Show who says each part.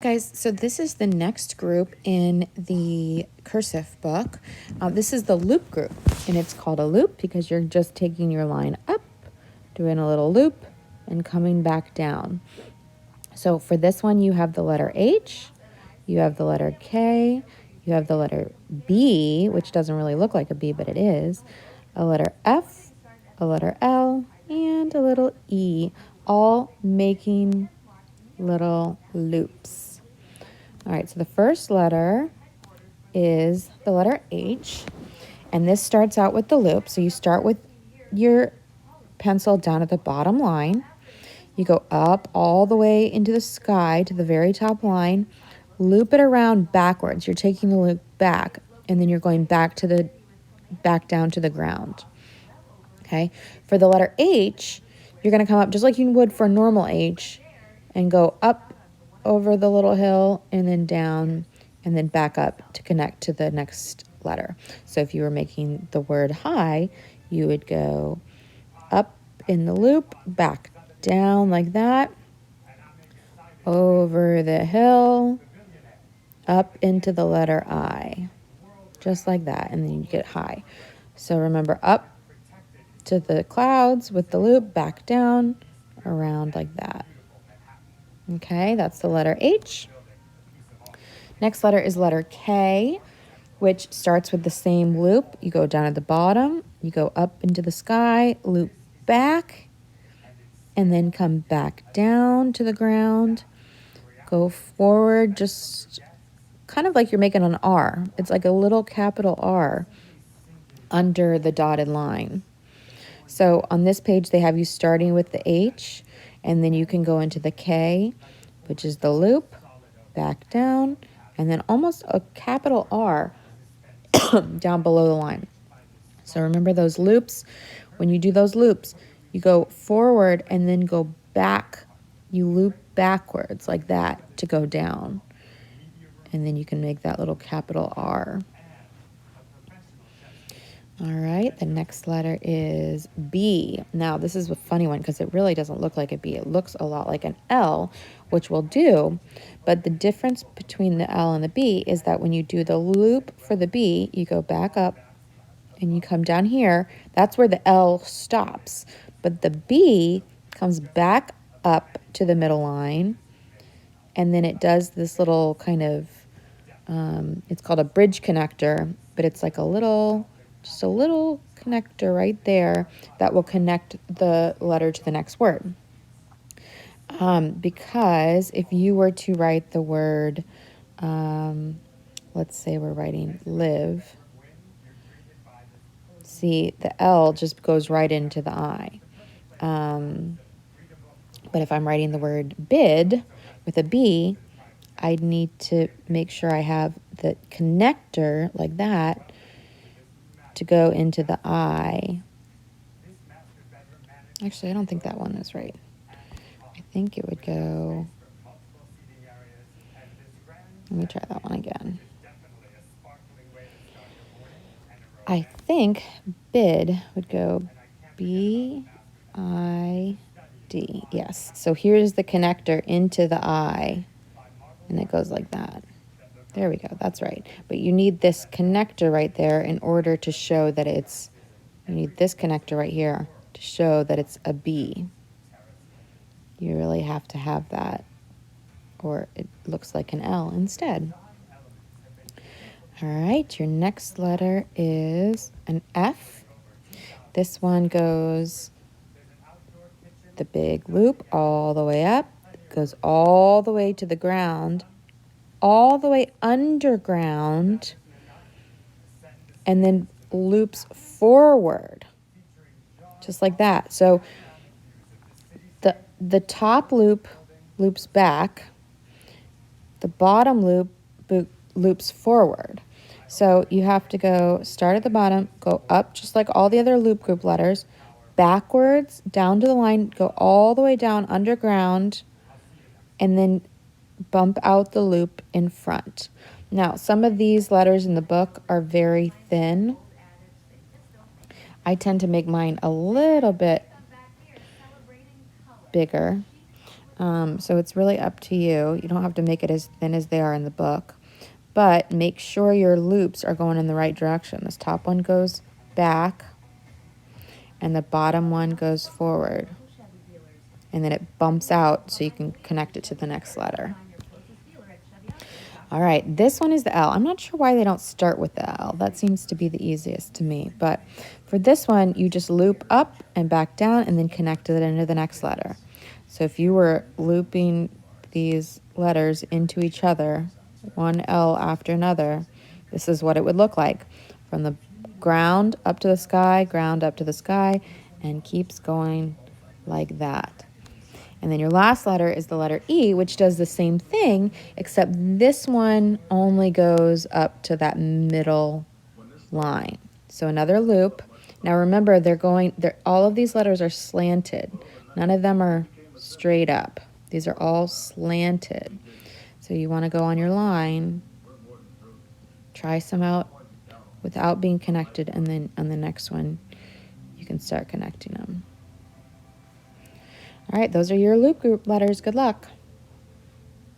Speaker 1: Guys, so this is the next group in the Cursive book. This is the loop group, and it's called a loop because you're just taking your line up, doing a little loop, and coming back down. So for this one, you have the letter H, you have the letter K, you have the letter B, which doesn't really look like a B, but it is, a letter F, a letter L, and a little E, all making little loops. All right, so the first letter is the letter H, and this starts out with the loop. So you start with your pencil down at the bottom line. You go up all the way into the sky to the very top line, loop it around backwards. You're taking the loop back, and then you're going back down to the ground. Okay, for the letter H, you're going to come up just like you would for a normal H and go up over the little hill and then down and then back up to connect to the next letter. So if you were making the word high, you would go up in the loop, back down like that, over the hill, up into the letter I, just like that, and then you get high. So remember, up to the clouds with the loop, back down, around like that. Okay, that's the letter H. Next letter is letter K, which starts with the same loop. You go down at the bottom, you go up into the sky, loop back, and then come back down to the ground. Go forward, just kind of like you're making an R. It's like a little capital R under the dotted line. So on this page, they have you starting with the H, and then you can go into the K, which is the loop, back down, and then almost a capital R down below the line. So remember those loops. When you do those loops, you go forward and then go back. You loop backwards like that to go down. And then you can make that little capital R. All right, the next letter is B. Now, this is a funny one because it really doesn't look like a B. It looks a lot like an L, which will do. But the difference between the L and the B is that when you do the loop for the B, you go back up and you come down here. That's where the L stops. But the B comes back up to the middle line, and then it does this little kind of, it's called a bridge connector, but it's like just a little connector right there that will connect the letter to the next word. Because if you were to write the word, let's say we're writing live, see, the L just goes right into the I. But if I'm writing the word bid with a B, I need to make sure I have the connector like that to go into the I. Actually, I don't think that one is right. I think it would go, let me try that one again. I think bid would go B-I-D. Yes. So here's the connector into the I, and it goes like that. There we go. That's right. But you need this connector right there in order to show that you need this connector right here to show that it's a B. You really have to have that, or it looks like an L instead. All right, your next letter is an F. This one goes the big loop all the way up, goes all the way to the ground, all the way underground, and then loops forward, just like that. So the top loop loops back, the bottom loop loops forward. So you have to go start at the bottom, go up just like all the other loop group letters, backwards, down to the line, go all the way down underground, and then bump out the loop in front. Now, some of these letters in the book are very thin. I tend to make mine a little bit bigger. So it's really up to you. You don't have to make it as thin as they are in the book, but make sure your loops are going in the right direction. This top one goes back and the bottom one goes forward. And then it bumps out so you can connect it to the next letter. All right, this one is the L. I'm not sure why they don't start with the L. That seems to be the easiest to me. But for this one, you just loop up and back down and then connect it into the next letter. So if you were looping these letters into each other, one L after another, this is what it would look like. From the ground up to the sky, ground up to the sky, and keeps going like that. And then your last letter is the letter E, which does the same thing, except this one only goes up to that middle line. So another loop. Now remember, all of these letters are slanted. None of them are straight up. These are all slanted. So you want to go on your line, try some out without being connected, and then on the next one, you can start connecting them. All right, those are your loop group letters. Good luck.